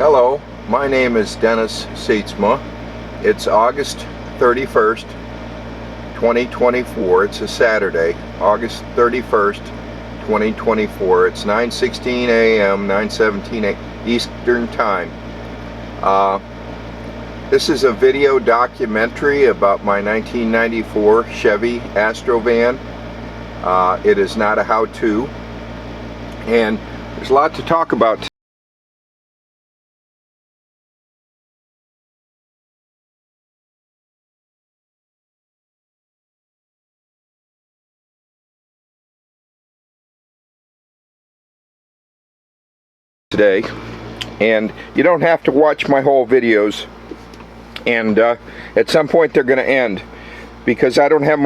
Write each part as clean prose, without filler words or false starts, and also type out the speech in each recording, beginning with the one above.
Hello, my name is Dennis Seatsma. It's August 31st, 2024. It's a Saturday, August 31st, 2024. It's 9:16 a.m., 9:17 Eastern Time. This is a video documentary about my 1994 Chevy Astro van. It is not a how-to, and there's a lot to talk about today, and you don't have to watch my whole videos, and at some point they're going to end because I don't have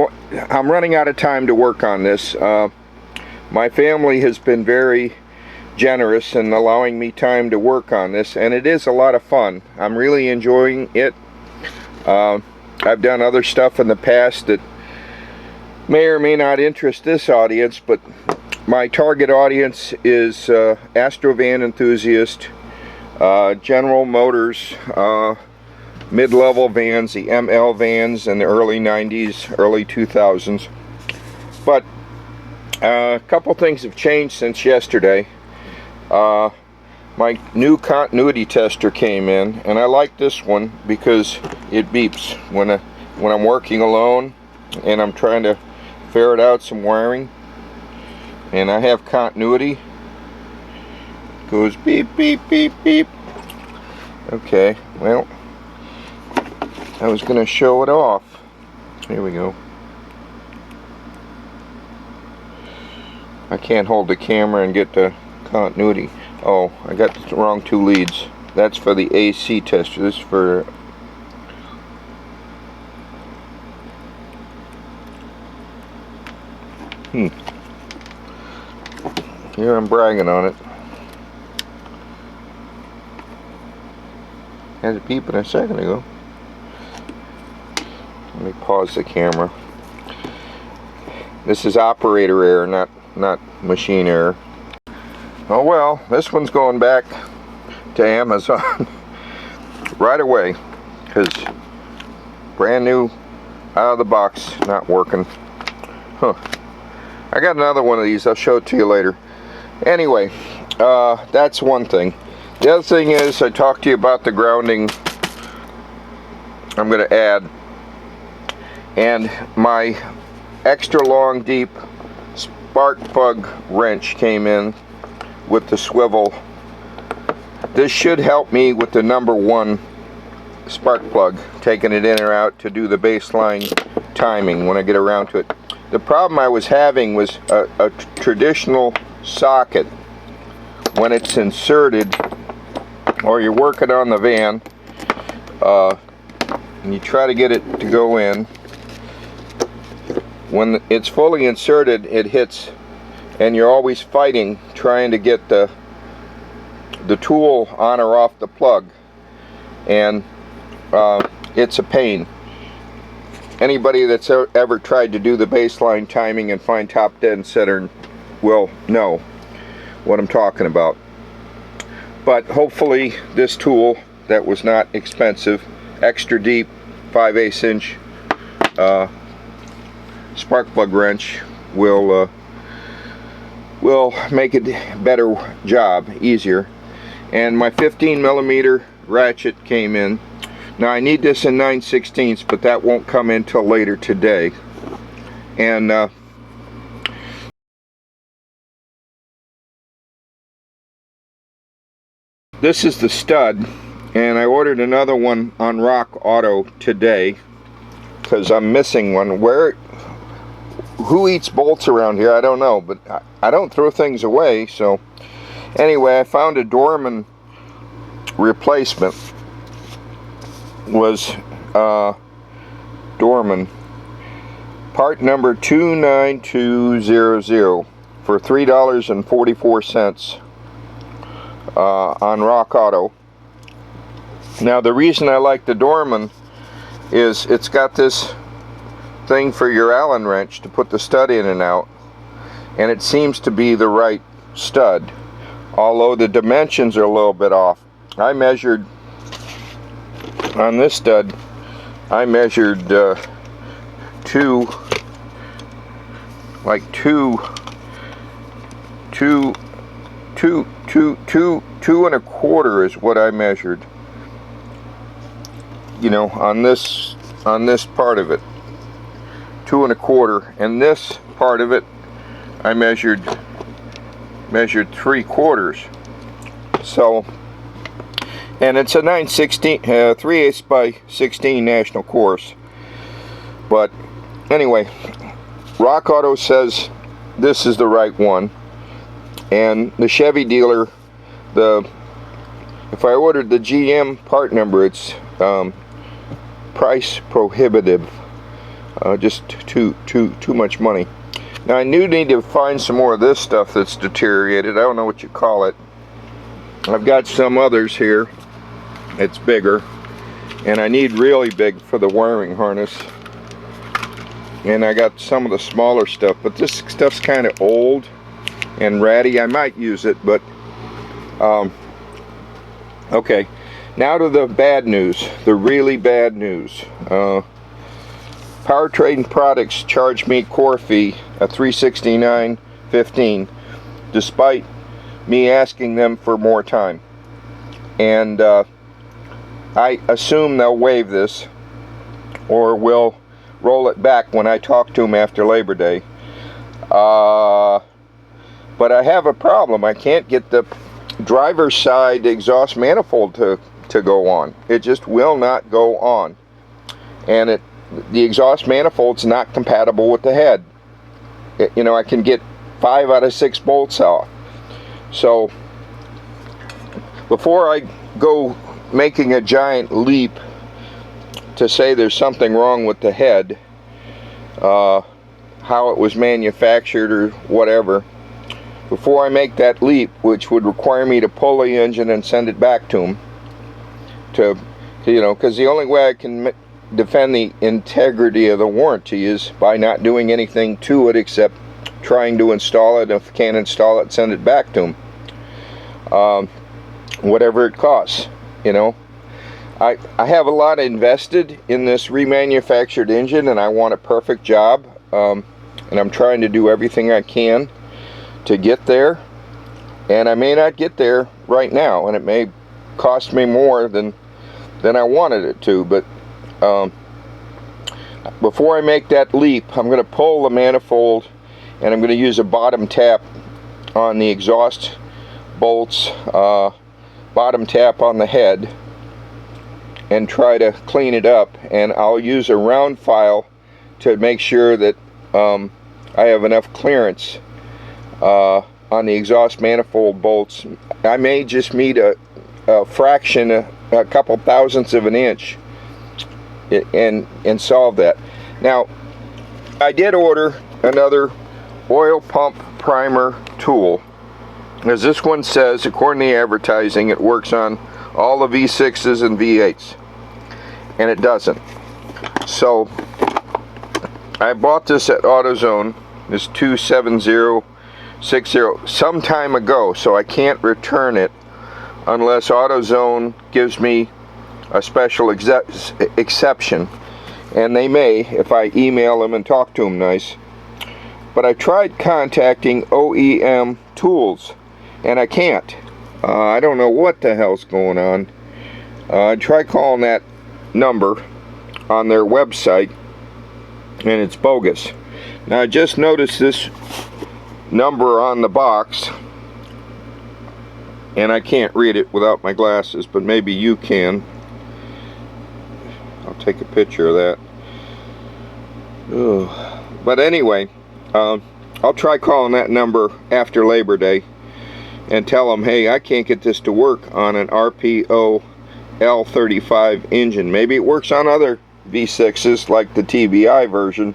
I'm running out of time to work on this. My family has been very generous in allowing me time to work on this, and it is a lot of fun. I'm really enjoying it. I've done other stuff in the past that may or may not interest this audience, but my target audience is Astro van enthusiast, General Motors, mid-level vans, the ML vans in the early 90s, early 2000s. But a couple things have changed since yesterday. My new continuity tester came in, and I like this one because it beeps when I'm working alone and I'm trying to ferret out some wiring. And I have continuity. Goes beep, beep, beep, beep. Okay, well, I was going to show it off. Here we go. I can't hold the camera and get the continuity. Oh, I got the wrong two leads. That's for the AC tester. This is for... Here I'm bragging on it. Had it beeping a second ago. Let me pause the camera. This is operator error, not machine error. Oh well, this one's going back to Amazon right away because brand new, out of the box, not working. Huh. I got another one of these. I'll show it to you later. Anyway, that's one thing. The other thing is, I talked to you about the grounding I'm going to add, and my extra long deep spark plug wrench came in with the swivel. This should help me with the #1 spark plug, taking it in or out to do the baseline timing when I get around to it. The problem I was having was a traditional socket when it's inserted, or you're working on the van and you try to get it to go in. When it's fully inserted, it hits, and you're always fighting trying to get the tool on or off the plug, and it's a pain. Anybody that's ever tried to do the baseline timing and find top dead center will know what I'm talking about. But hopefully this tool that was not expensive, extra deep 5/8 inch spark plug wrench will make it better job, easier. And my 15mm ratchet came in. Now I need this in 9/16, but that won't come in till later today. And this is the stud, and I ordered another one on Rock Auto today because I'm missing one. Who eats bolts around here? I don't know, but I don't throw things away. So anyway, I found a Dorman replacement. Was Dorman part number 29200 for $3.44 on Rock Auto. Now the reason I like the Dorman is it's got this thing for your Allen wrench to put the stud in and out, and it seems to be the right stud, although the dimensions are a little bit off. I measured on this stud, I measured 2 and a quarter is what I measured, you know, on this part of it, 2 and a quarter, and this part of it I measured 3/4. So, and it's a 3/8 by 16 national course. But anyway, Rock Auto says this is the right one, and the Chevy dealer, if I ordered the GM part number, it's price prohibitive, just too much money. Now I do need to find some more of this stuff that's deteriorated. I don't know what you call it. I've got some others here. It's bigger, and I need really big for the wiring harness. And I got some of the smaller stuff, but this stuff's kind of old and ratty. I might use it, but okay. Now to the bad news, the really bad news. Powertrain Products charged me core fee of $369.15, despite me asking them for more time. And I assume they'll waive this, or will roll it back when I talk to them after Labor Day. But I have a problem. I can't get the driver's side exhaust manifold to go on. It just will not go on. And the exhaust manifold's not compatible with the head. You know, I can get 5 out of 6 bolts off. So before I go making a giant leap to say there's something wrong with the head, how it was manufactured or whatever, before I make that leap, which would require me to pull the engine and send it back to them, you know, because the only way I can defend the integrity of the warranty is by not doing anything to it except trying to install it. If I can't install it, send it back to them, whatever it costs, you know. I have a lot invested in this remanufactured engine, and I want a perfect job, and I'm trying to do everything I can to get there, and I may not get there right now, and it may cost me more than I wanted it to, but before I make that leap, I'm going to pull the manifold, and I'm going to use a bottom tap on the exhaust bolts, bottom tap on the head, and try to clean it up. And I'll use a round file to make sure that I have enough clearance on the exhaust manifold bolts. I may just need a fraction, a couple thousandths of an inch, and solve that. Now, I did order another oil pump primer tool, as this one says, according to the advertising, it works on all the V6s and V8s, and it doesn't. So I bought this at AutoZone, this 27060, some time ago, so I can't return it unless AutoZone gives me a special exception, and they may if I email them and talk to them nice. But I tried contacting OEM Tools, and I can't. I don't know what the hell's going on. I tried calling that number on their website, and it's bogus. Now I just noticed this number on the box, and I can't read it without my glasses, but maybe you can. I'll take a picture of that. Ugh. But anyway, I'll try calling that number after Labor Day and tell them, hey, I can't get this to work on an RPO L35 engine. Maybe it works on other V6s like the TBI version,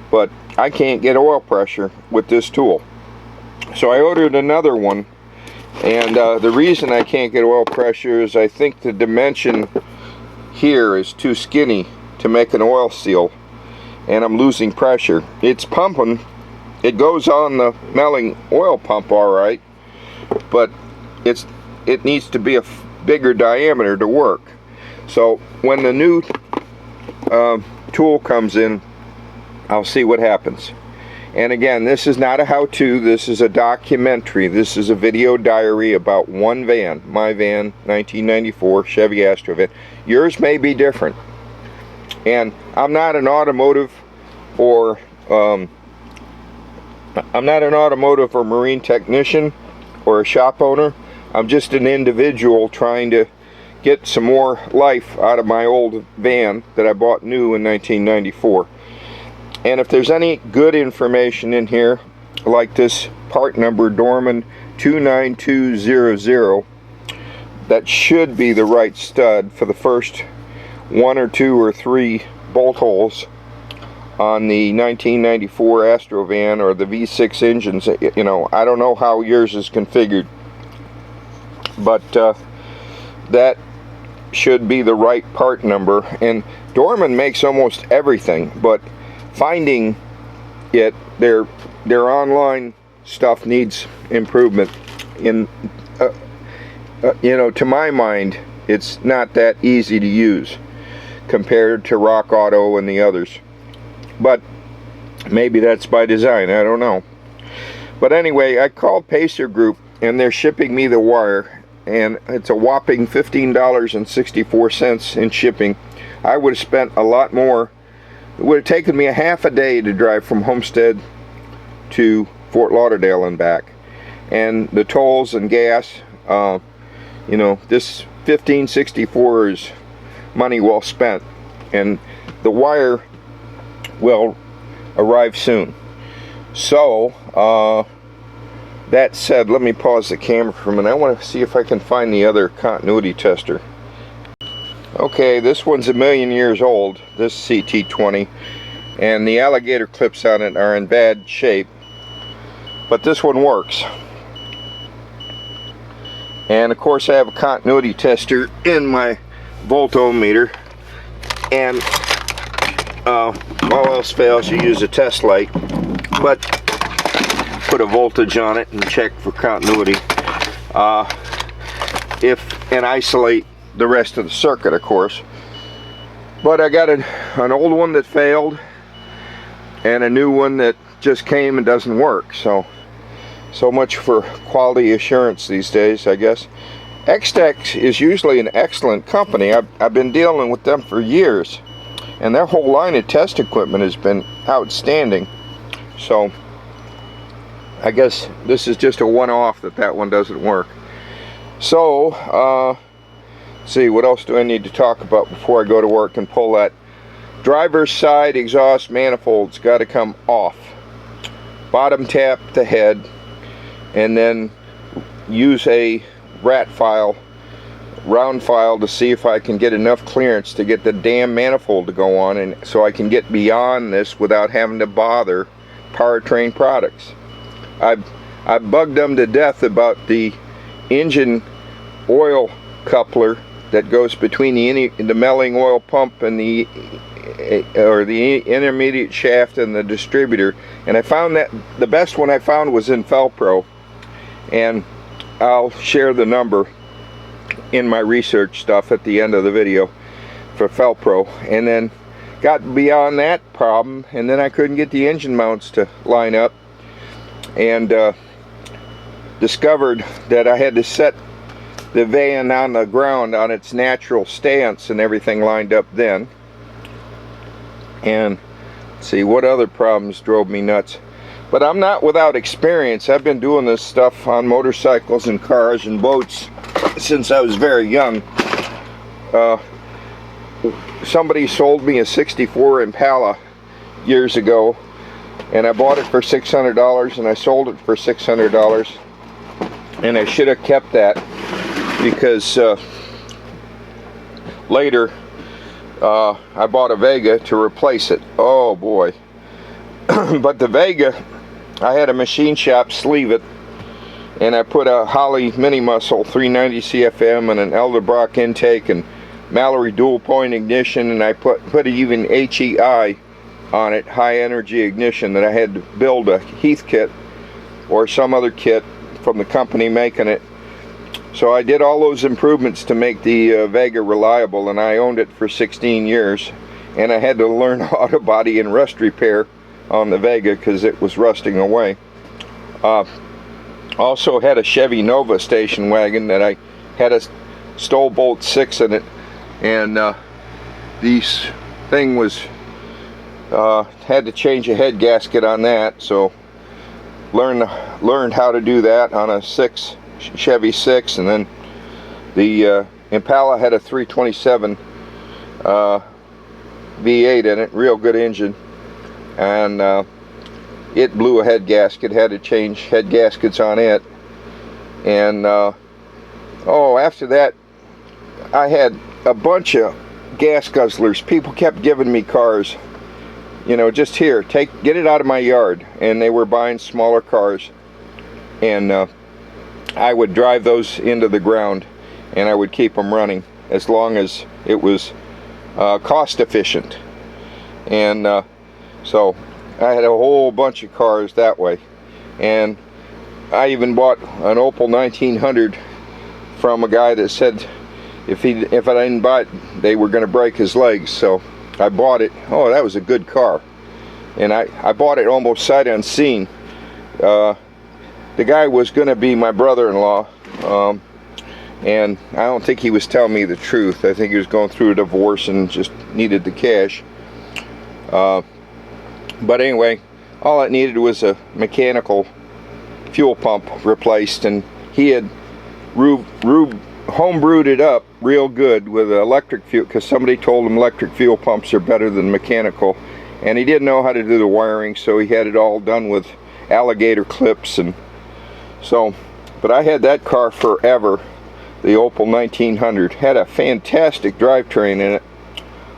but I can't get oil pressure with this tool. So I ordered another one, and the reason I can't get oil pressure is I think the dimension here is too skinny to make an oil seal, and I'm losing pressure. It's pumping, it goes on the Melling oil pump all right, but it needs to be bigger diameter to work. So when the new tool comes in, I'll see what happens. And again, this is not a how-to, this is a documentary. This is a video diary about one van, my van, 1994 Chevy Astro van. Yours may be different. And I'm not an automotive or marine technician or a shop owner. I'm just an individual trying to get some more life out of my old van that I bought new in 1994. And if there's any good information in here, like this part number Dorman 29200, that should be the right stud for the first 1 or 2 or 3 bolt holes on the 1994 Astro van or the V6 engines. You know, I don't know how yours is configured, but that should be the right part number. And Dorman makes almost everything, but finding it, their online stuff needs improvement. In you know, to my mind, it's not that easy to use compared to Rock Auto and the others. But maybe that's by design, I don't know. But anyway, I called Pacer Group and they're shipping me the wire, and it's a whopping $15.64 in shipping. I would have spent a lot more. It would have taken me a half a day to drive from Homestead to Fort Lauderdale and back. And the tolls and gas, you know, this $15.64 is money well spent. And the wire will arrive soon. So, that said, let me pause the camera for a minute. I want to see if I can find the other continuity tester. Okay, this one's 1,000,000 years old, this CT20, and the alligator clips on it are in bad shape, but this one works. And of course I have a continuity tester in my voltometer, and all else fails, you use a test light, but put a voltage on it and check for continuity, and isolate the rest of the circuit, of course. But I got an old one that failed and a new one that just came and doesn't work. So much for quality assurance these days, I guess. X-Tech is usually an excellent company. I've been dealing with them for years, and their whole line of test equipment has been outstanding. So I guess this is just a one-off that one doesn't work. So see, what else do I need to talk about before I go to work and pull that driver's side exhaust manifold's got to come off. Bottom tap the head and then use a round file to see if I can get enough clearance to get the damn manifold to go on, and so I can get beyond this without having to bother Powertrain Products. I've bugged them to death about the engine oil coupler that goes between the melling oil pump and the intermediate shaft and the distributor, and I found that the best one I found was in Felpro, and I'll share the number in my research stuff at the end of the video for Felpro. And then got beyond that problem, and then I couldn't get the engine mounts to line up, and discovered that I had to set the van on the ground on its natural stance and everything lined up then. And see what other problems drove me nuts. But I'm not without experience. I've been doing this stuff on motorcycles and cars and boats since I was very young. Somebody sold me a '64 Impala years ago, and I bought it for $600 and I sold it for $600, and I should have kept that, because later I bought a Vega to replace it. Oh boy. But the Vega, I had a machine shop sleeve it, and I put a Holley mini muscle 390 CFM and an Elderbrock intake and Mallory dual point ignition, and I put even HEI on it, high energy ignition, that I had to build a Heath kit or some other kit from the company making it So I did all those improvements to make the Vega reliable, and I owned it for 16 years. And I had to learn auto body and rust repair on the Vega because it was rusting away. Also had a Chevy Nova station wagon that I had a Stoll Bolt 6 in it, and this thing was had to change a head gasket on that, so learned how to do that on a Chevy 6. And then the Impala had a 327 V8 in it, real good engine, and it blew a head gasket. Had to change head gaskets on it. And after that I had a bunch of gas guzzlers. People kept giving me cars, you know, just here, get it out of my yard, and they were buying smaller cars, and I would drive those into the ground, and I would keep them running as long as it was cost efficient. And so I had a whole bunch of cars that way, and I even bought an Opel 1900 from a guy that said if I didn't buy it, they were going to break his legs. So I bought it. Oh, that was a good car, and I bought it almost sight unseen. The guy was going to be my brother-in-law, and I don't think he was telling me the truth. I think he was going through a divorce and just needed the cash. But anyway, all it needed was a mechanical fuel pump replaced, and he had homebrewed it up real good with electric fuel, because somebody told him electric fuel pumps are better than mechanical, and he didn't know how to do the wiring, so he had it all done with alligator clips. And so, but I had that car forever, the Opel 1900. Had a fantastic drivetrain in it.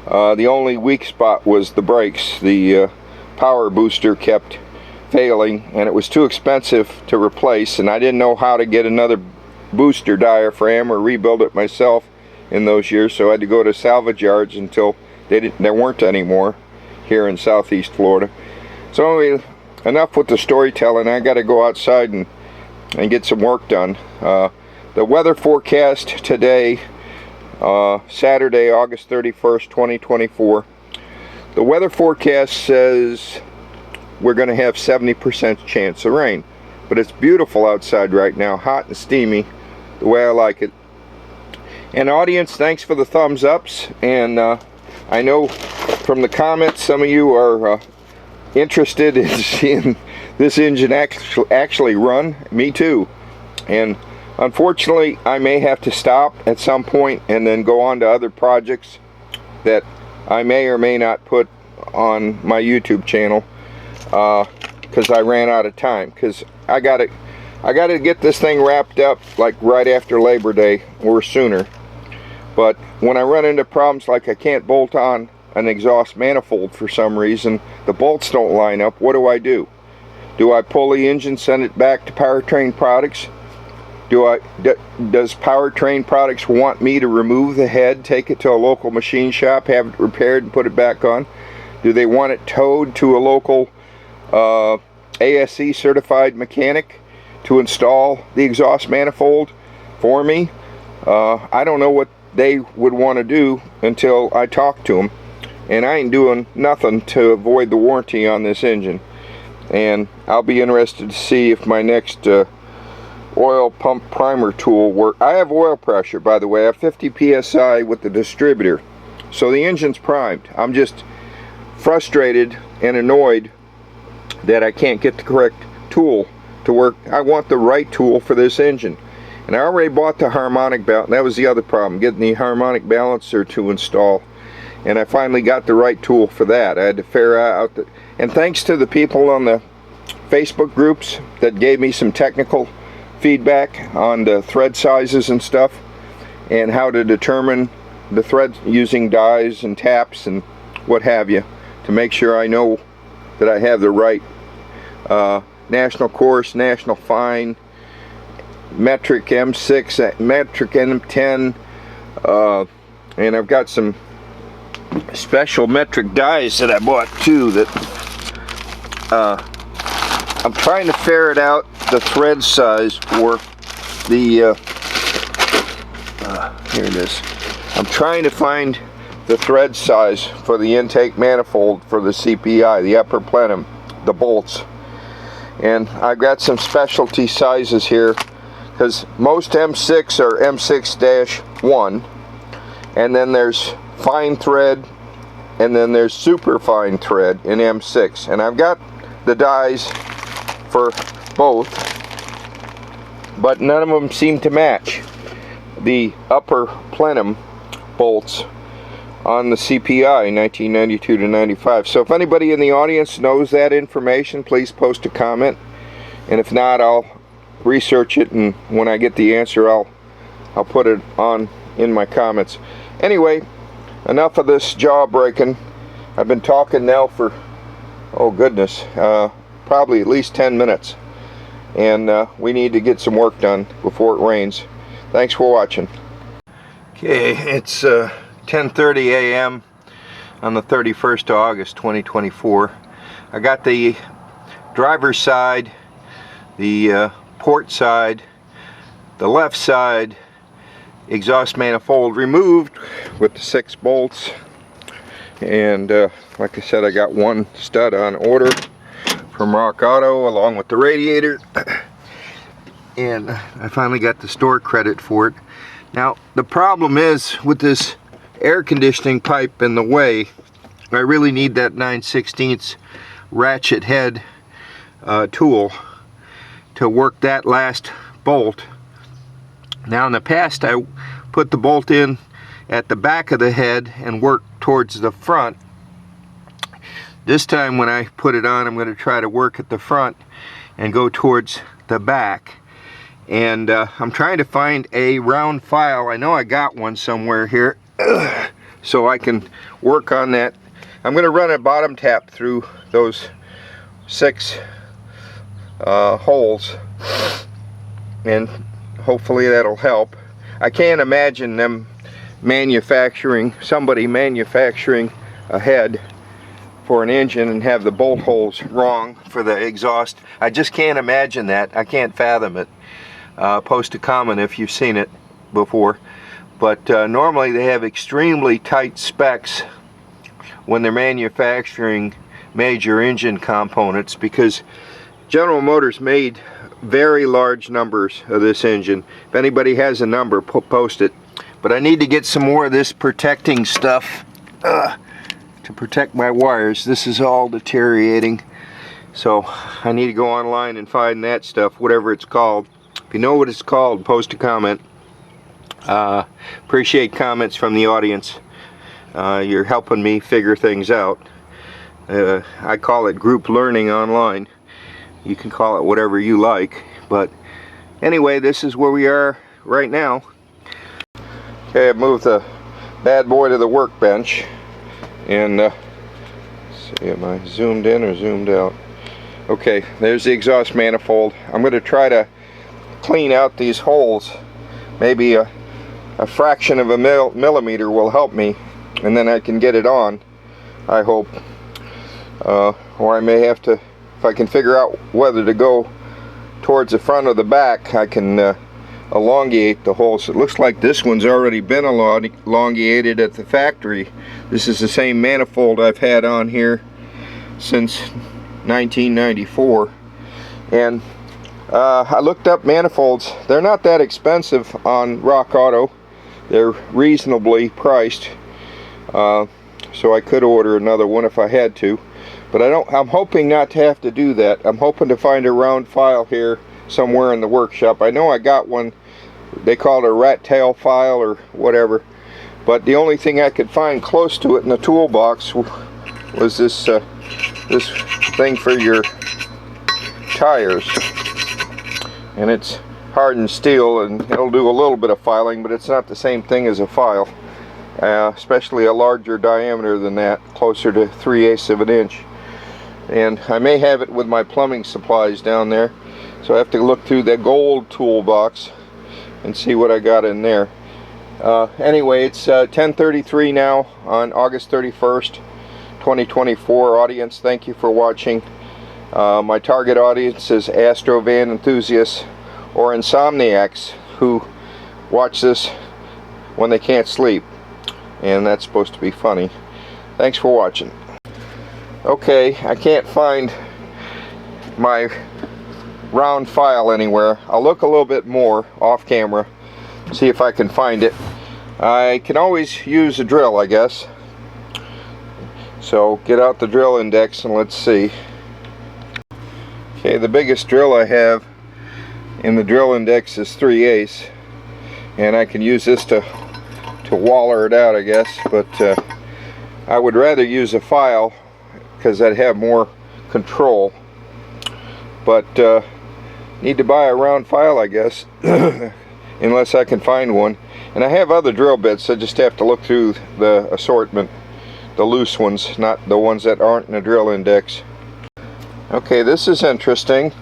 The only weak spot was the brakes. The power booster kept failing, and it was too expensive to replace, and I didn't know how to get another booster diaphragm or rebuild it myself in those years, so I had to go to salvage yards until there weren't any more here in southeast Florida. So anyway, enough with the storytelling. I got to go outside and get some work done. The weather forecast today, Saturday, August 31st, 2024. The weather forecast says we're going to have 70% chance of rain, but it's beautiful outside right now, hot and steamy, the way I like it. And audience, thanks for the thumbs ups, and I know from the comments some of you are interested in seeing this engine actually run. Me too. And unfortunately I may have to stop at some point and then go on to other projects that I may or may not put on my YouTube channel, because I ran out of time, because I gotta get this thing wrapped up like right after Labor Day or sooner. But when I run into problems like I can't bolt on an exhaust manifold for some reason, the bolts don't line up, what do? Do I pull the engine, send it back to Powertrain Products? Does Powertrain Products want me to remove the head, take it to a local machine shop, have it repaired and put it back on? Do they want it towed to a local ASE certified mechanic to install the exhaust manifold for me? I don't know what they would want to do until I talk to them, and I ain't doing nothing to avoid the warranty on this engine. And I'll be interested to see if my next oil pump primer tool work. I have oil pressure, by the way. I have 50 psi with the distributor, so the engine's primed. I'm just frustrated and annoyed that I can't get the correct tool to work. I want the right tool for this engine, and I already bought the harmonic balance. That was the other problem, getting the harmonic balancer to install, and I finally got the right tool for that. I had to figure out that, and thanks to the people on the Facebook groups that gave me some technical feedback on the thread sizes and stuff, and how to determine the threads using dies and taps and what have you, to make sure I know that I have the right National Coarse, National Fine, metric M6, metric M10, and I've got some special metric dies that I bought too, that I'm trying to ferret out the thread size for the Here it is. I'm trying to find the thread size for the intake manifold for the CPI, the upper plenum, the bolts. And I've got some specialty sizes here, because most M6 are M6-1, and then there's fine thread, and then there's super fine thread in M6. And I've got the dies for both, but none of them seem to match the upper plenum bolts on the CPI 1992 to 95. So if anybody in the audience knows that information, please post a comment, and if not, I'll research it, and when I get the answer, I'll put it on in my comments. Anyway, enough of this jaw breaking. I've been talking now for, oh goodness, probably at least 10 minutes, and we need to get some work done before it rains. Thanks for watching. Okay, it's 10:30 a.m. on the 31st of August 2024. I got the driver's side, the port side, the left side exhaust manifold removed with the 6 bolts, and like I said, I got one stud on order from Rock Auto along with the radiator, and I finally got the store credit for it. Now the problem is with this air conditioning pipe in the way, I really need that 9/16 ratchet head tool to work that last bolt. Now in the past I put the bolt in at the back of the head and work towards the front. This time when I put it on, I'm going to try to work at the front and go towards the back. And I'm trying to find a round file. I know I got one somewhere here, so I can work on that. I'm going to run a bottom tap through those 6 holes, and hopefully that'll help. I can't imagine them somebody manufacturing a head for an engine and have the bolt holes wrong for the exhaust. I just can't imagine that. I can't fathom it. Post a comment if you've seen it before. But normally they have extremely tight specs when they're manufacturing major engine components, because General Motors made very large numbers of this engine. If anybody has a number, post it. But I need to get some more of this protecting stuff to protect my wires. This is all deteriorating, so I need to go online and find that stuff, whatever it's called. If you know what it's called, post a comment. Appreciate comments from the audience. You're helping me figure things out. I call it group learning online. You can call it whatever you like, but anyway, this is where we are right now. Okay, I've moved the bad boy to the workbench, and see, am I zoomed in or zoomed out? Okay, there's the exhaust manifold. I'm going to try to clean out these holes. Maybe a fraction of a millimeter will help me, and then I can get it on, I hope. Or I may have to, if I can figure out whether to go towards the front or the back, I can elongate the holes. It looks like this one's already been elongated at the factory. This is the same manifold I've had on here since 1994, and I looked up manifolds. They're not that expensive on Rock Auto. They're reasonably priced, so I could order another one if I had to, but I'm hoping not to have to do that. I'm hoping to find a round file here somewhere in the workshop. I know I got one. They call it a rat tail file or whatever, but the only thing I could find close to it in the toolbox was this this thing for your tires, and it's hardened steel, and it'll do a little bit of filing, but it's not the same thing as a file, especially a larger diameter than that, closer to 3/8 of an inch. And I may have it with my plumbing supplies down there, so I have to look through the gold toolbox and see what I got in there. Anyway, it's 10:33 now on August 31st, 2024. Audience, thank you for watching. My target audience is Astro van enthusiasts or insomniacs who watch this when they can't sleep, and that's supposed to be funny. Thanks for watching. Okay, I can't find my round file anywhere. I'll look a little bit more off camera, see if I can find it. I can always use a drill, I guess. So get out the drill index and let's see. Okay, the biggest drill I have in the drill index is 3/8, and I can use this to waller it out, I guess, but I would rather use a file because I'd have more control. But need to buy a round file, I guess, unless I can find one. And I have other drill bits. I just have to look through the assortment, the loose ones, not the ones that aren't in a drill index. Okay, this is interesting.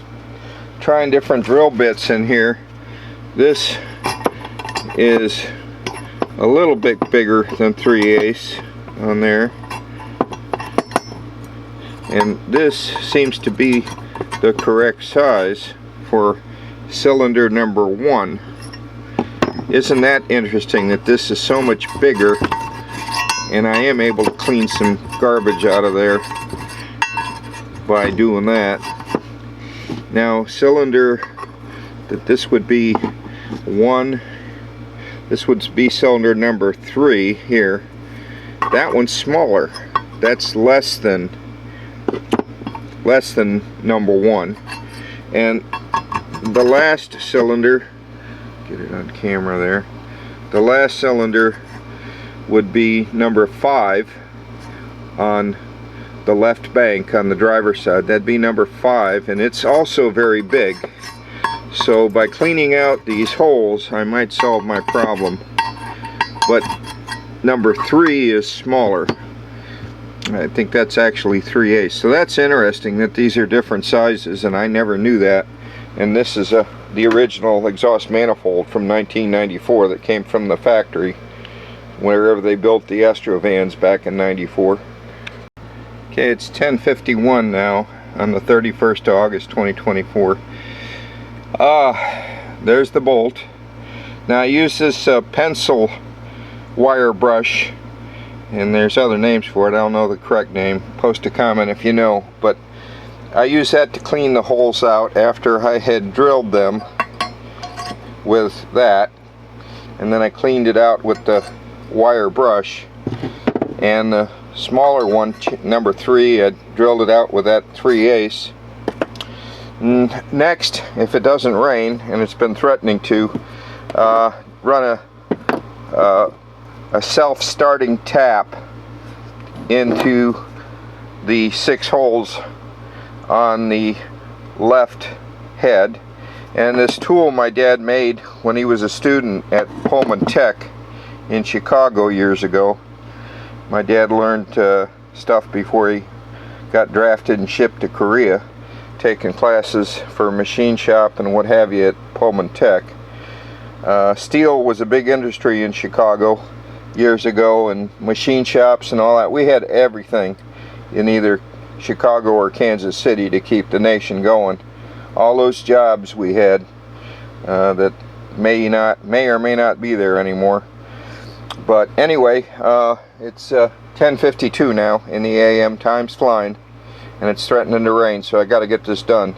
Trying different drill bits in here. This is a little bit bigger than 3/8 on there, and this seems to be the correct size for cylinder number 1. Isn't that interesting that this is so much bigger, and I am able to clean some garbage out of there by doing that. Now, cylinder that this would be 1, this would be cylinder number 3 here. That one's smaller. That's less than number 1. And the last cylinder, get it on camera there, the last cylinder would be number 5 on the left bank on the driver's side. That'd be number 5, and it's also very big. So by cleaning out these holes, I might solve my problem. But number 3 is smaller. I think that's actually 3/8. So that's interesting that these are different sizes, and I never knew that. And this is the original exhaust manifold from 1994 that came from the factory wherever they built the Astro vans back in '94. Okay, it's 10:51 now on the 31st of August 2024. There's the bolt. Now I use this pencil wire brush, and there's other names for it. I don't know the correct name. Post a comment if you know. But I use that to clean the holes out after I had drilled them with that, and then I cleaned it out with the wire brush. And the smaller one, number 3, I drilled it out with that 3/8. Next, if it doesn't rain, and it's been threatening to, run a self-starting tap into the 6 holes on the left head. And this tool my dad made when he was a student at Pullman Tech in Chicago years ago. My dad learned stuff before he got drafted and shipped to Korea, taking classes for machine shop and what have you at Pullman Tech. Steel was a big industry in Chicago years ago, and machine shops and all that. We had everything in either Chicago or Kansas City to keep the nation going. All those jobs we had that may or may not be there anymore. But anyway, it's 10:52 now in the AM. Time's flying, and it's threatening to rain, so I got to get this done.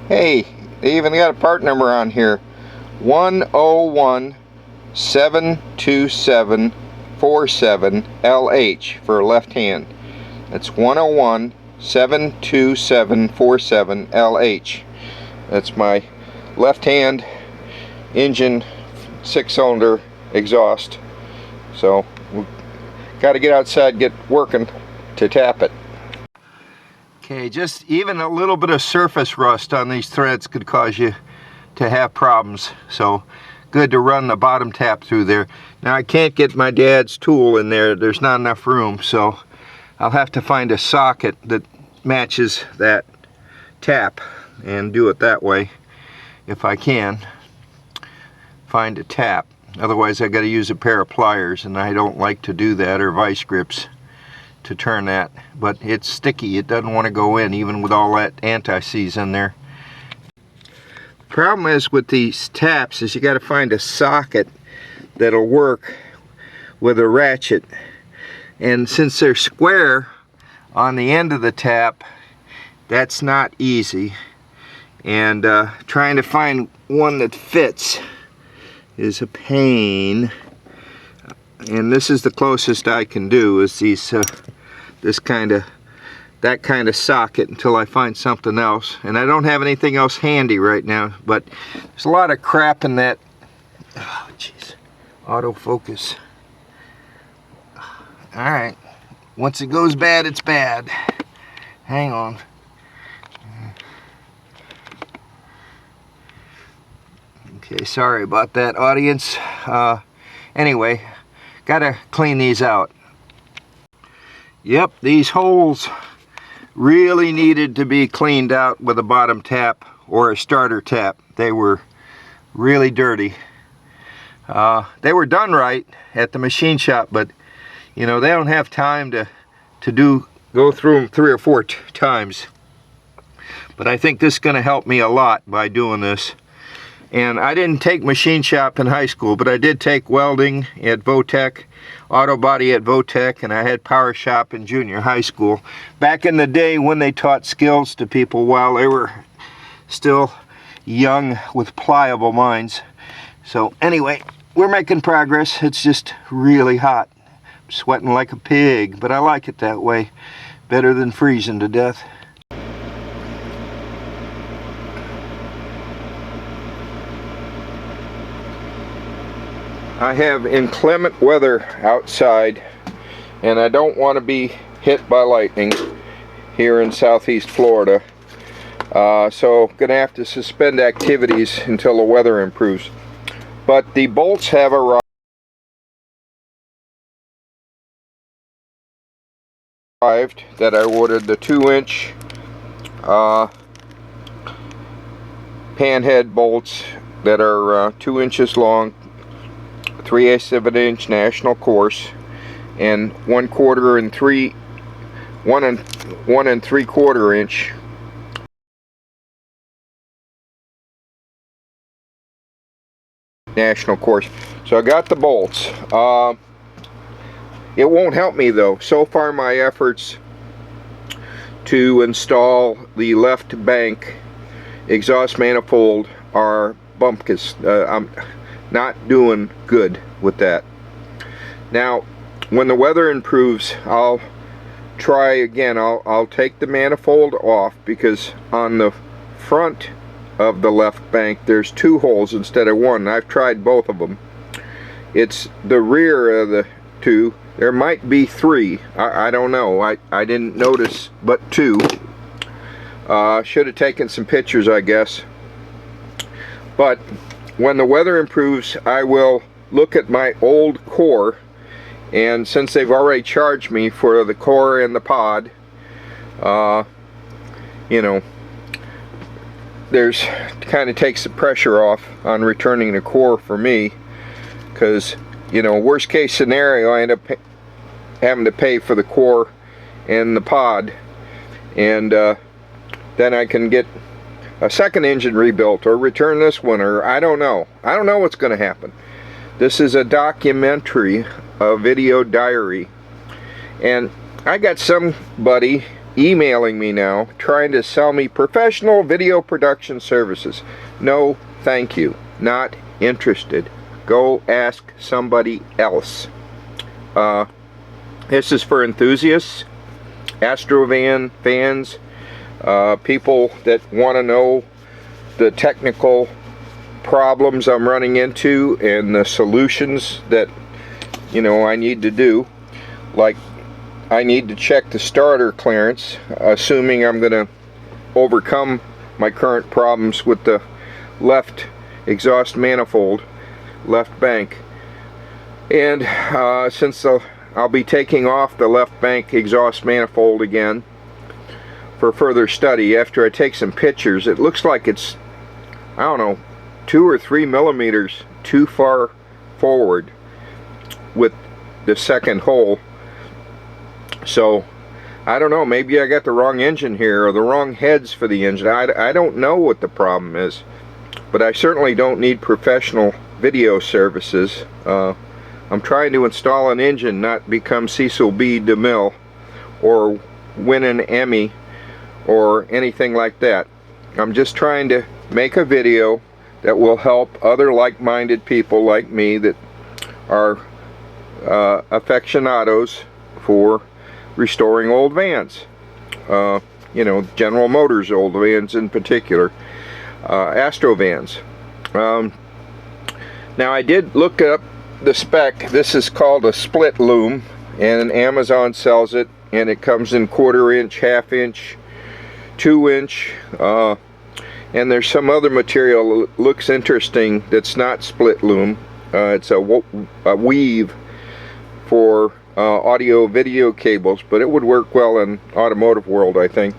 Hey, they even got a part number on here: 101-727-47-LH for left hand. That's 101-727-47-LH. That's my left hand engine 6-cylinder exhaust. So we've got to get outside, get working to tap it. Okay, just even a little bit of surface rust on these threads could cause you to have problems. So good to run the bottom tap through there. Now I can't get my dad's tool in there. There's not enough room, so I'll have to find a socket that matches that tap and do it that way if I can find a tap. Otherwise I got to use a pair of pliers, and I don't like to do that, or vice grips to turn that. But it's sticky, it doesn't want to go in even with all that anti-seize in there. The problem is with these taps is you got to find a socket that'll work with a ratchet. And since they're square on the end of the tap, that's not easy. And trying to find one that fits is a pain. And this is the closest I can do, is these that kind of socket, until I find something else. And I don't have anything else handy right now, but there's a lot of crap in that. Oh jeez, autofocus. Alright, once it goes bad, it's bad. Hang on. Okay, sorry about that, audience. Anyway, gotta clean these out. Yep, these holes really needed to be cleaned out with a bottom tap or a starter tap. They were really dirty. They were done right at the machine shop, but you know, they don't have time to go through them 3 or 4 times. But I think this is going to help me a lot by doing this. And I didn't take machine shop in high school, but I did take welding at Votech, auto body at Votech, and I had power shop in junior high school. Back in the day when they taught skills to people while they were still young with pliable minds. So anyway, we're making progress. It's just really hot. I'm sweating like a pig, but I like it that way. Better than freezing to death. I have inclement weather outside, and I don't want to be hit by lightning here in southeast Florida. So I'm going to have to suspend activities until the weather improves. But the bolts have arrived that I ordered, the 2-inch panhead bolts that are 2 inches long, 3/8 of an inch national course, and 1/4 and 1 3/4 inch national course. So I got the bolts. It won't help me though. So far my efforts to install the left bank exhaust manifold are bumpkus. I'm not doing good with that. Now when the weather improves, I'll try again. I'll take the manifold off, because on the front of the left bank there's 2 holes instead of 1. I've tried both of them. It's the rear of the 2. There might be 3. I don't know. I didn't notice but 2. Should have taken some pictures, I guess. But when the weather improves, I will look at my old core, and since they've already charged me for the core and the pod, you know, there's kind of takes the pressure off on returning the core for me, because you know, worst case scenario, I end up having to pay for the core and the pod, and then I can get a second engine rebuilt or return this one, or I don't know what's going to happen. This is a documentary, a video diary, and I got somebody emailing me now trying to sell me professional video production services. No thank you, not interested. Go ask somebody else. This is for enthusiasts, Astro fans, people that want to know the technical problems I'm running into and the solutions that, you know, I need to do. Like, I need to check the starter clearance, assuming I'm going to overcome my current problems with the left exhaust manifold, left bank. And since I'll be taking off the left bank exhaust manifold again for further study after I take some pictures, it looks like it's, I don't know, 2 or 3 millimeters too far forward with the second hole. So I don't know, maybe I got the wrong engine here, or the wrong heads for the engine. I don't know what the problem is, but I certainly don't need professional video services. I'm trying to install an engine, not become Cecil B. DeMille or win an Emmy or anything like that. I'm just trying to make a video that will help other like-minded people like me that are aficionados for restoring old vans. You know, General Motors old vans in particular, Astro vans. Now I did look up the spec. This is called a split loom, and Amazon sells it, and it comes in 1/4 inch, 1/2 inch, 2 inch, and there's some other material that looks interesting that's not split loom. It's a weave for audio video cables, but it would work well in automotive world, I think.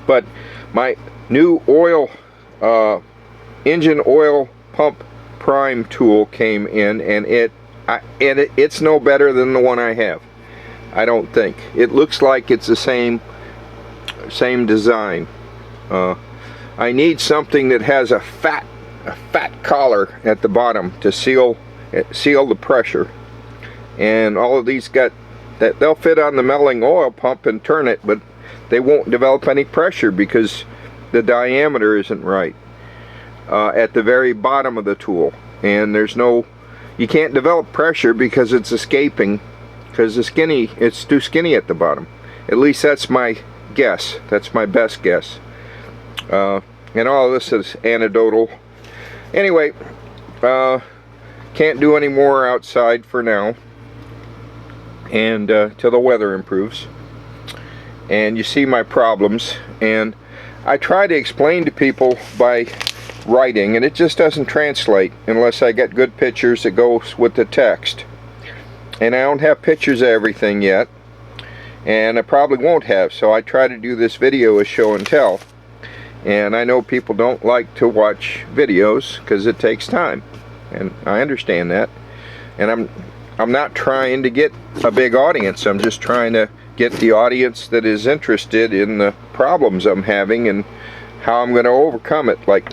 But my new oil engine oil pump prime tool came in, and it's no better than the one I have. I don't think. It looks like it's the same design. I need something that has a fat collar at the bottom to seal the pressure. And all of these got that, they'll fit on the melting oil pump and turn it, but they won't develop any pressure because the diameter isn't right at the very bottom of the tool. And there's no, you can't develop pressure because it's escaping, because it's too skinny at the bottom. At least that's my guess. That's my best guess. And all of this is anecdotal. Anyway, can't do any more outside for now, and till the weather improves. And you see my problems, and I try to explain to people by writing, and it just doesn't translate unless I get good pictures that goes with the text. And I don't have pictures of everything yet, and I probably won't have, so I try to do this video as show and tell. And I know people don't like to watch videos because it takes time, and I understand that. And I'm not trying to get a big audience. I'm just trying to get the audience that is interested in the problems I'm having and how I'm going to overcome it. Like,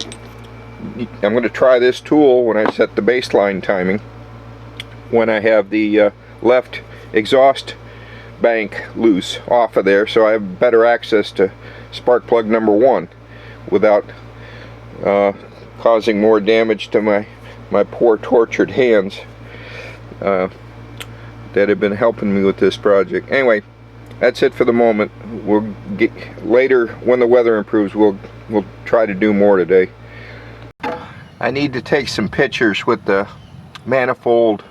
I'm going to try this tool when I set the baseline timing, when I have the left exhaust bank loose off of there, so I have better access to spark plug number 1 without causing more damage to my poor tortured hands that have been helping me with this project. Anyway, that's it for the moment. We'll get later when the weather improves. We'll try to do more today. I need to take some pictures with the manifold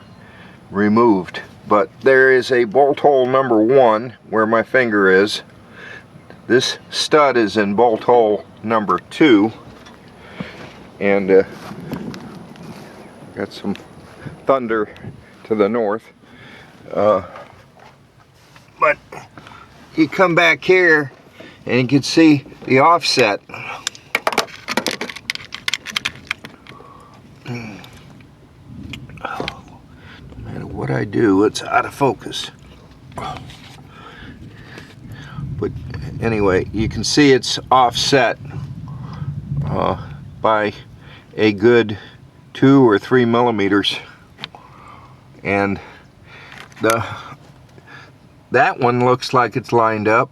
removed, but there is a bolt hole number 1 where my finger is. This stud is in bolt hole number 2, and got some thunder to the north. But you come back here and you can see the offset. No matter what I do, it's out of focus. But anyway, you can see it's offset by a good 2 or 3 millimeters, and that one looks like it's lined up,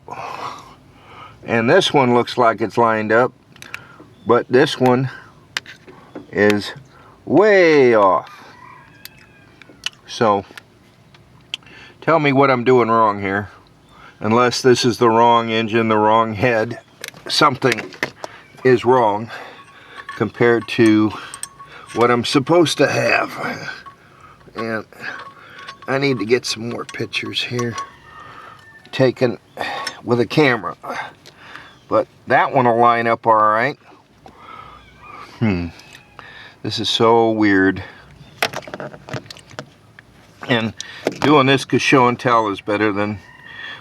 and this one looks like it's lined up, but this one is way off. So tell me what I'm doing wrong here. Unless this is the wrong engine, the wrong head, something is wrong compared to what I'm supposed to have. And I need to get some more pictures here taken with a camera. But that one will line up all right. This is so weird. And doing this because show and tell is better than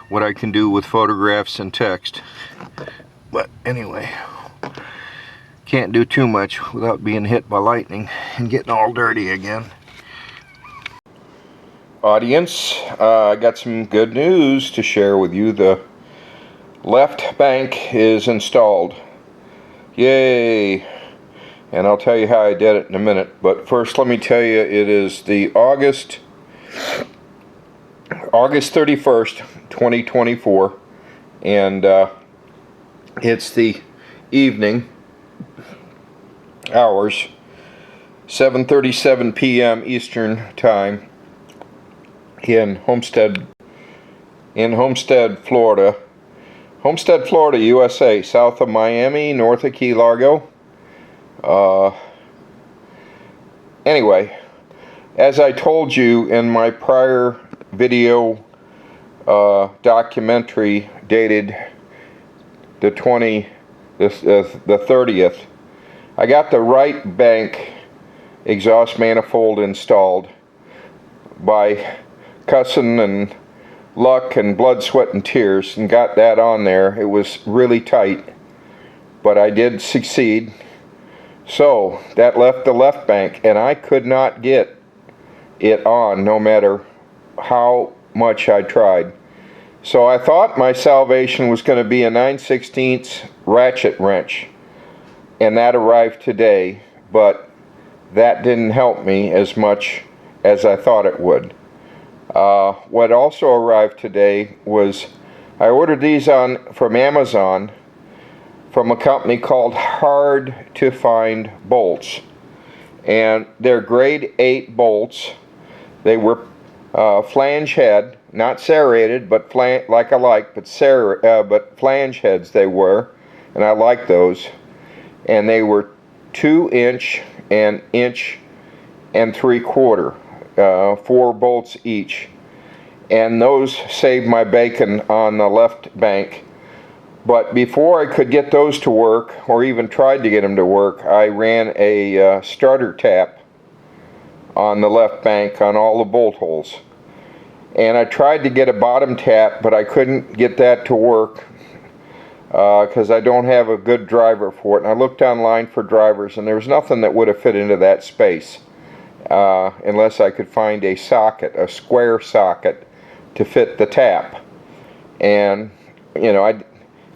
what I can do with photographs and text. But anyway, can't do too much without being hit by lightning and getting all dirty again. Audience, I got some good news to share with you. The left bank is installed. Yay! and I'll tell you how I did it in a minute. But first, let me tell you, it is the August 31st, 2024, and it's the evening hours, 7:37 p.m. Eastern Time in Homestead, Florida. Homestead, Florida, USA, south of Miami, north of Key Largo. Anyway, as I told you in my prior video documentary dated the 30th, I got the right bank exhaust manifold installed by cussing and luck and blood, sweat, and tears, and got that on there. It was really tight, but I did succeed. So that left the left bank, and I could not get it on no matter how much I tried. So I thought my salvation was going to be a 9/16 ratchet wrench, and that arrived today, but that didn't help me as much as I thought it would. What also arrived today was, I ordered these from Amazon from a company called Hard to Find Bolts, and they're grade 8 bolts. They were flange head, not serrated, but but flange heads they were, and I like those. And they were 2" and 1¾ inch, 4 bolts each, and those saved my bacon on the left bank. But before I could get those to work, or even tried to get them to work, I ran a starter tap on the left bank on all the bolt holes. And I tried to get a bottom tap, but I couldn't get that to work because I don't have a good driver for it. And I looked online for drivers, and there was nothing that would have fit into that space unless I could find a socket, a square socket, to fit the tap. And, you know, I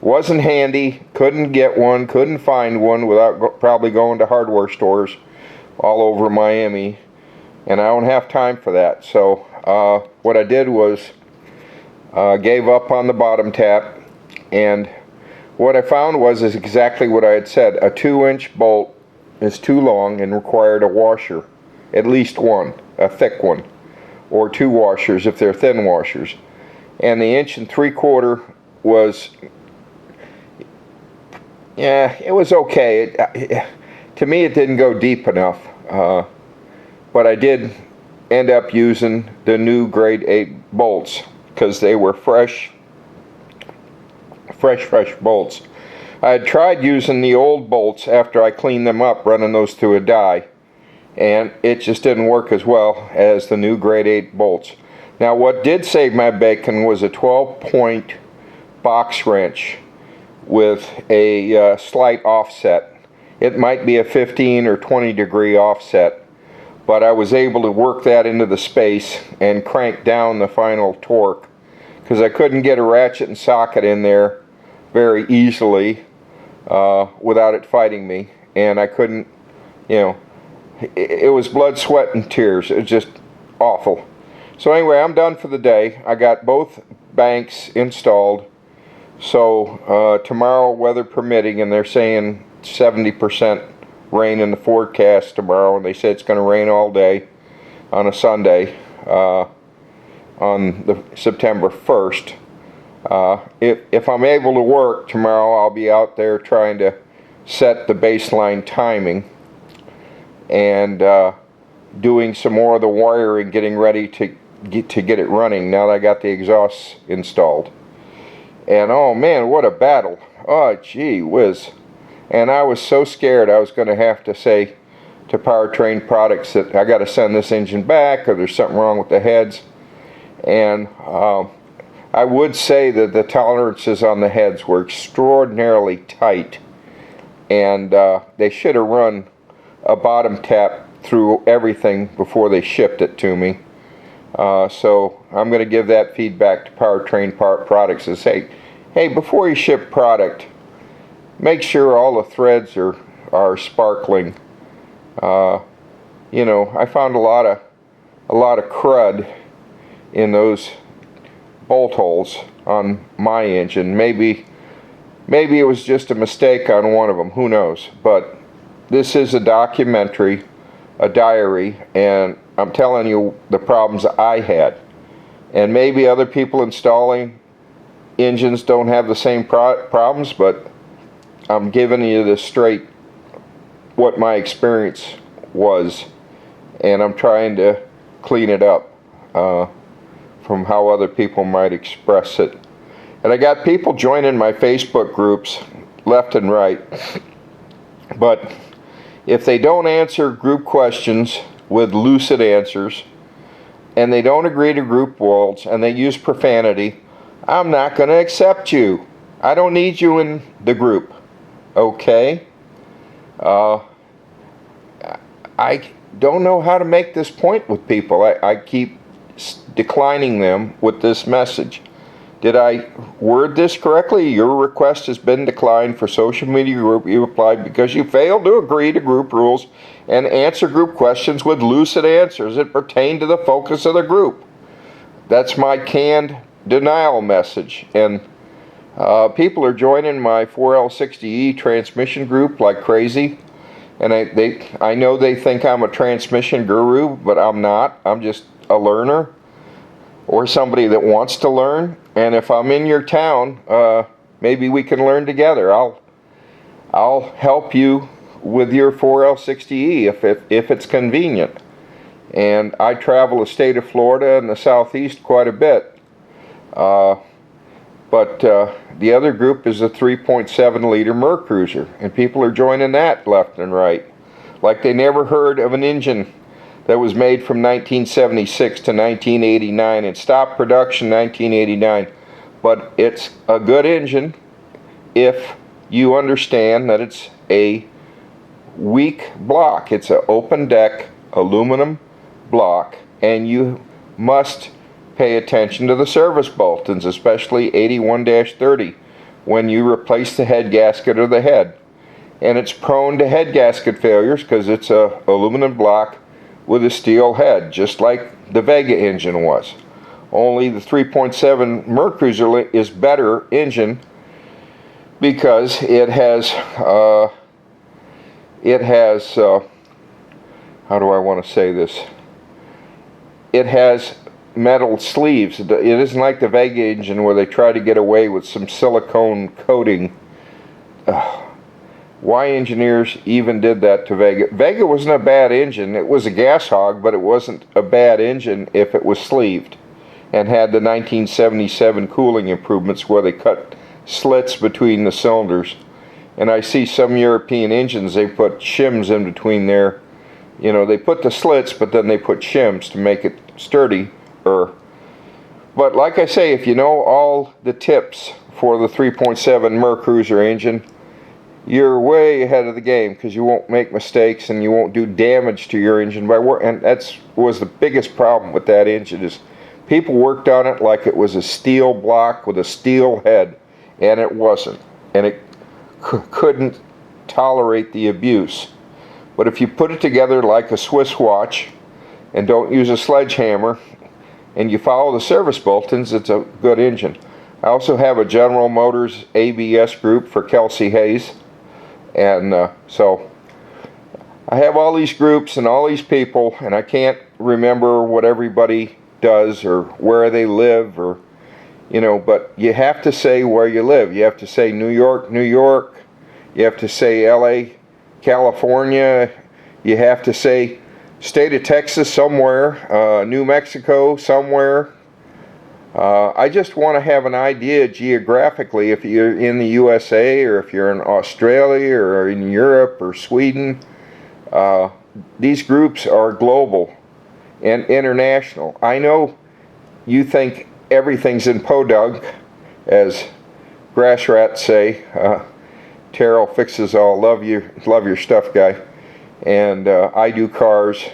wasn't handy, couldn't get one, couldn't find one without probably going to hardware stores all over Miami, and I don't have time for that. So what I did was gave up on the bottom tap, and what I found is exactly what I had said. A 2" bolt is too long and required a washer, at least one, a thick one, or 2 washers if they're thin washers. And the 1¾ inch was, yeah, it was okay. To me, it didn't go deep enough, but I did end up using the new grade 8 bolts because they were fresh bolts. I had tried using the old bolts after I cleaned them up, running those through a die, and it just didn't work as well as the new grade 8 bolts. Now, what did save my bacon was a 12-point box wrench with a slight offset. It might be a 15 or 20 degree offset, but I was able to work that into the space and crank down the final torque, because I couldn't get a ratchet and socket in there very easily without it fighting me. And I couldn't, you know, it was blood, sweat, and tears. It was just awful. So anyway, I'm done for the day. I got both banks installed. So tomorrow, weather permitting, and they're saying 70% rain in the forecast tomorrow, and they said it's going to rain all day on a Sunday on the September 1st. If I'm able to work tomorrow, I'll be out there trying to set the baseline timing and doing some more of the wiring, getting ready to get it running now that I got the exhausts installed. And oh man, what a battle. Oh gee whiz. And I was so scared I was going to have to say to Powertrain Products that I got to send this engine back, or there's something wrong with the heads. And I would say that the tolerances on the heads were extraordinarily tight, and they should have run a bottom tap through everything before they shipped it to me. So I'm going to give that feedback to Powertrain Products and say, hey, before you ship product, make sure all the threads are sparkling You know, I found a lot of crud in those bolt holes on my engine. Maybe it was just a mistake on one of them, who knows. But this is a documentary, a diary, and I'm telling you the problems I had. And maybe other people installing engines don't have the same problems, but I'm giving you the straight what my experience was, and I'm trying to clean it up from how other people might express it. And I got people joining my Facebook groups left and right, but if they don't answer group questions with lucid answers, and they don't agree to group rules, and they use profanity, I'm not going to accept you. I don't need you in the group. Okay? I don't know how to make this point with people. I keep declining them with this message. Did I word this correctly? Your request has been declined for social media group you applied because you failed to agree to group rules and answer group questions with lucid answers that pertain to the focus of the group. That's my canned denial message. And people are joining my 4L60E transmission group like crazy. And I know they think I'm a transmission guru, but I'm not. I'm just a learner or somebody that wants to learn. And if I'm in your town, maybe we can learn together. I'll help you with your 4L60E if it's convenient. And I travel the state of Florida and the southeast quite a bit. But the other group is a 3.7 liter Mercruiser, and people are joining that left and right, like they never heard of an engine that was made from 1976 to 1989 and stopped production 1989. But it's a good engine if you understand that it's a weak block. It's an open deck aluminum block, and you must pay attention to the service bulletins, especially 81-30, when you replace the head gasket or the head. And it's prone to head gasket failures because it's a aluminum block with a steel head, just like the Vega engine was. Only the 3.7 Mercruiser is better engine because it has how do I want to say this? It has metal sleeves. It isn't like the Vega engine where they try to get away with some silicone coating. Why engineers even did that to Vega? Vega wasn't a bad engine. It was a gas hog, but it wasn't a bad engine if it was sleeved and had the 1977 cooling improvements where they cut slits between the cylinders. And I see some European engines, they put shims in between there. You know, they put the slits, but then they put shims to make it sturdy. But like I say, if you know all the tips for the 3.7 Mercruiser engine, you're way ahead of the game because you won't make mistakes and you won't do damage to your engine by work. And that was the biggest problem with that engine, is people worked on it like it was a steel block with a steel head, and it wasn't. And it couldn't tolerate the abuse. But if you put it together like a Swiss watch and don't use a sledgehammer, and you follow the service bulletins, it's a good engine. I also have a General Motors ABS group for Kelsey Hayes, and so I have all these groups and all these people, and I can't remember what everybody does or where they live, or you know, but you have to say where you live. You have to say New York, New York. You have to say LA, California. You have to say state of Texas somewhere, New Mexico somewhere. I just want to have an idea geographically if you're in the USA or if you're in Australia or in Europe or Sweden. These groups are global and international. I know you think everything's in podunk, as grass rats say. Terrell Fixes All, love your stuff guy. And I Do Cars,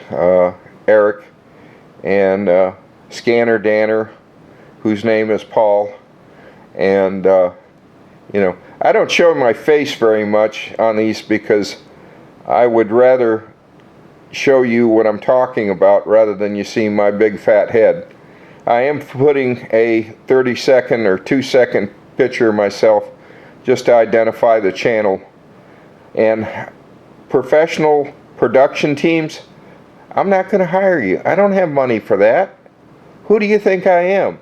Eric, and Scanner Danner, whose name is Paul. And you know, I don't show my face very much on these because I would rather show you what I'm talking about rather than you see my big fat head. I am putting a 30-second or 2-second picture of myself just to identify the channel. And professional production teams, I'm not going to hire you. I don't have money for that. Who do you think I am?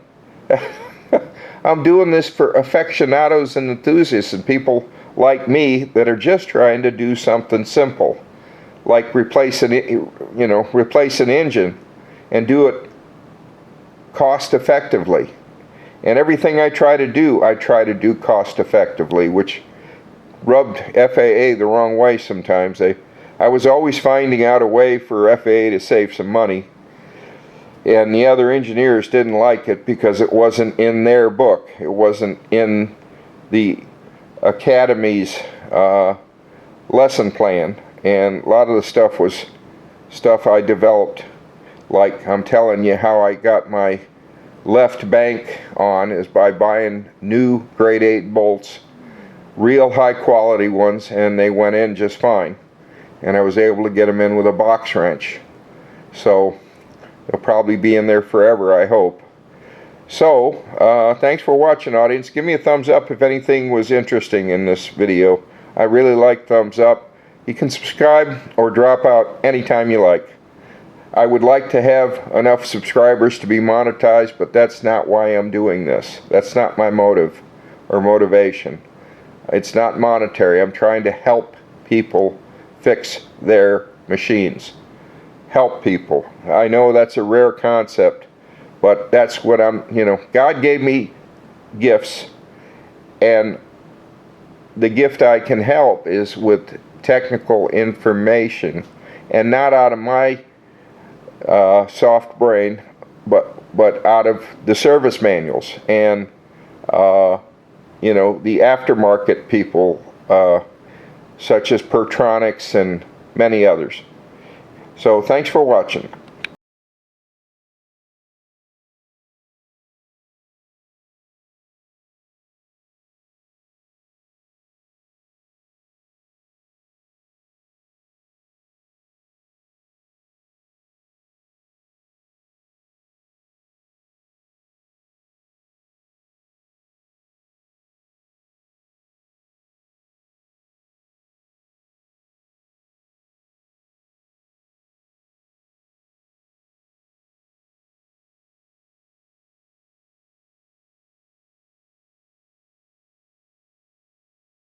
I'm doing this for aficionados and enthusiasts and people like me that are just trying to do something simple, like replace an engine and do it cost effectively. And everything I try to do cost effectively, which rubbed FAA the wrong way sometimes. I was always finding out a way for FAA to save some money, and the other engineers didn't like it because it wasn't in their book. It wasn't in the Academy's lesson plan, and a lot of the stuff was stuff I developed. Like I'm telling you, how I got my left bank on is by buying new grade 8 bolts, real high quality ones, and they went in just fine. And I was able to get them in with a box wrench. So they'll probably be in there forever, I hope. So thanks for watching, audience. Give me a thumbs up if anything was interesting in this video. I really like thumbs up. You can subscribe or drop out anytime you like. I would like to have enough subscribers to be monetized, but that's not why I'm doing this. That's not my motive or motivation. It's not monetary. I'm trying to help people fix their machines. Help people. I know that's a rare concept, but that's what God gave me gifts, and the gift I can help is with technical information, and not out of my soft brain, but out of the service manuals and the aftermarket people, such as Pertronics and many others. So thanks for watching.